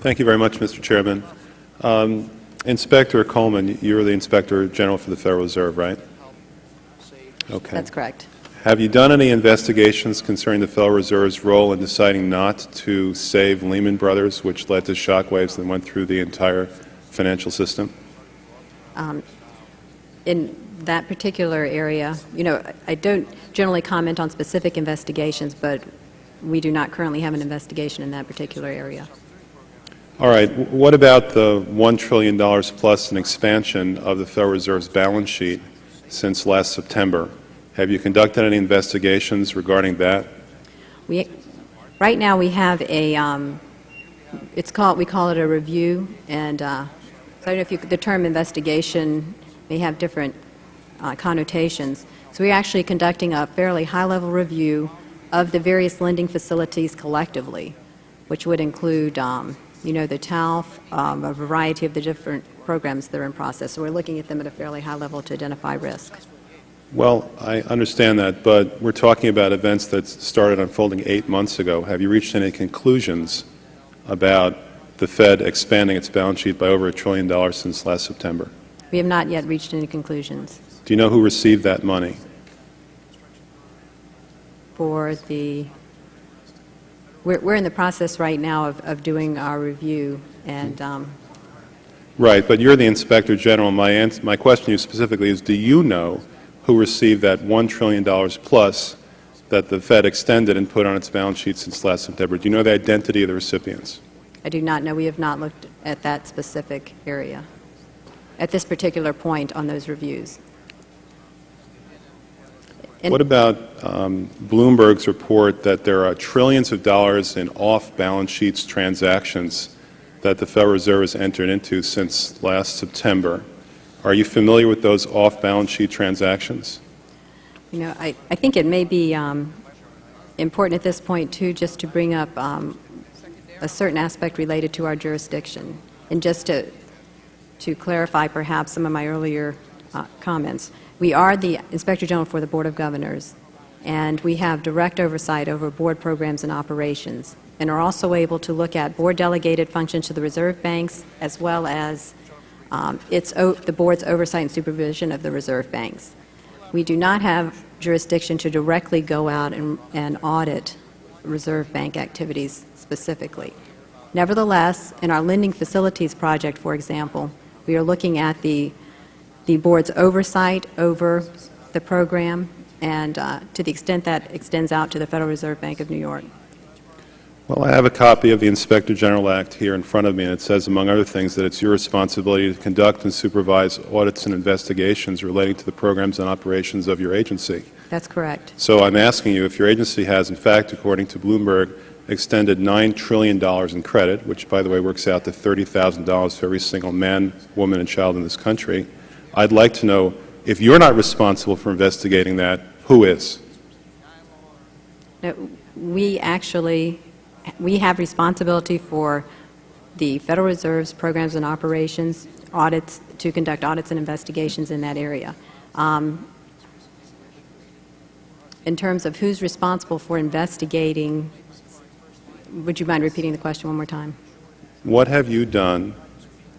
Thank you very much, Mr. Chairman. Inspector Coleman, you're the Inspector General for the Federal Reserve, right? Okay. That's correct. Have you done any investigations concerning the Federal Reserve's role in deciding not to save Lehman Brothers, which led to shockwaves that went through the entire financial system? In that particular area, I don't generally comment on specific investigations, but we do not currently have an investigation in that particular area. All right. What about the $1 trillion plus in expansion of the Federal Reserve's balance sheet since last September? Have you conducted any investigations regarding that? Right now we have a, we call it a review, and so I don't know if the term investigation may have different connotations. So we're actually conducting a fairly high-level review of the various lending facilities collectively, which would include, the TALF, a variety of the different programs that are in process. So we're looking at them at a fairly high level to identify risk. Well, I understand that, but we're talking about events that started unfolding 8 months ago. Have you reached any conclusions about the Fed expanding its balance sheet by over $1 trillion since last September? We have not yet reached any conclusions. Do you know who received that money? For the, we're in the process right now of doing our review, and Right, but you're the Inspector General. My question to you specifically is, do you know who received that $1 trillion plus that the Fed extended and put on its balance sheet since last September? Do you know the identity of the recipients? I do not know. We have not looked at that specific area at this particular point on those reviews. What about Bloomberg's report that there are trillions of dollars in off-balance sheets transactions that the Federal Reserve has entered into since last September? Are you familiar with those off-balance sheet transactions? I think it may be important at this point, too, just to bring up a certain aspect related to our jurisdiction. And just to clarify perhaps some of my earlier comments, we are the Inspector General for the Board of Governors, and we have direct oversight over board programs and operations, and are also able to look at board-delegated functions to the reserve banks, as well as the board's oversight and supervision of the reserve banks. We do not have jurisdiction to directly go out and audit reserve bank activities specifically. Nevertheless, in our lending facilities project, for example, we are looking at the board's oversight over the program, and to the extent that extends out to the Federal Reserve Bank of New York. Well, I have a copy of the Inspector General Act here in front of me, and it says, among other things, that it's your responsibility to conduct and supervise audits and investigations relating to the programs and operations of your agency. That's correct. So I'm asking you if your agency has, in fact, according to Bloomberg, extended $9 trillion in credit, which, by the way, works out to $30,000 for every single man, woman, and child in this country. I'd like to know, if you're not responsible for investigating that, who is? No, we have responsibility for the Federal Reserve's programs and operations, audits, to conduct audits and investigations in that area. In terms of who's responsible for investigating, would you mind repeating the question one more time? What have you done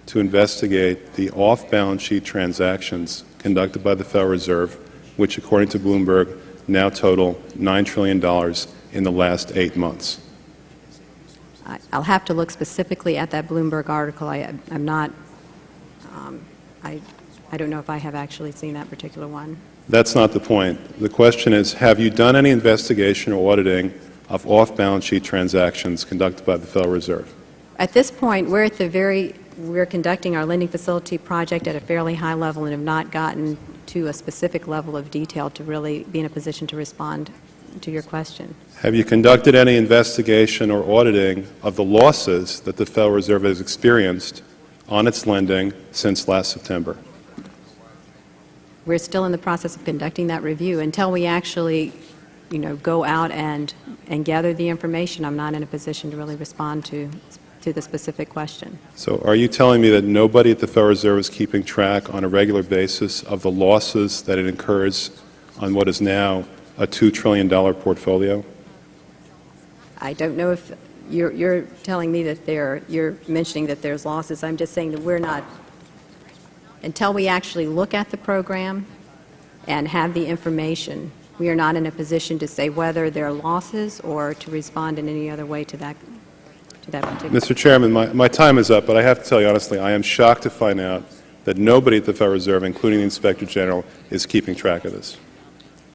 to investigate the off-balance sheet transactions conducted by the Federal Reserve, which, according to Bloomberg, now total $9 trillion in the last 8 months? I'll have to look specifically at that Bloomberg article. I'm not, I don't know if I have actually seen that particular one. That's not the point. The question is, have you done any investigation or auditing of off-balance sheet transactions conducted by the Federal Reserve? At this point, we're conducting our lending facility project at a fairly high level and have not gotten to a specific level of detail to really be in a position to respond to your question. Have you conducted any investigation or auditing of the losses that the Federal Reserve has experienced on its lending since last September? We're still in the process of conducting that review. Until we actually, go out and gather the information, I'm not in a position to really respond to the specific question. So are you telling me that nobody at the Federal Reserve is keeping track on a regular basis of the losses that it incurs on what is now a $2 trillion portfolio? I don't know if you're telling me that you're mentioning that there's losses. I'm just saying that we're not, until we actually look at the program and have the information, we are not in a position to say whether there are losses or to respond in any other way to that particular. Mr. Chairman, my time is up, but I have to tell you honestly, I am shocked to find out that nobody at the Federal Reserve, including the Inspector General, is keeping track of this.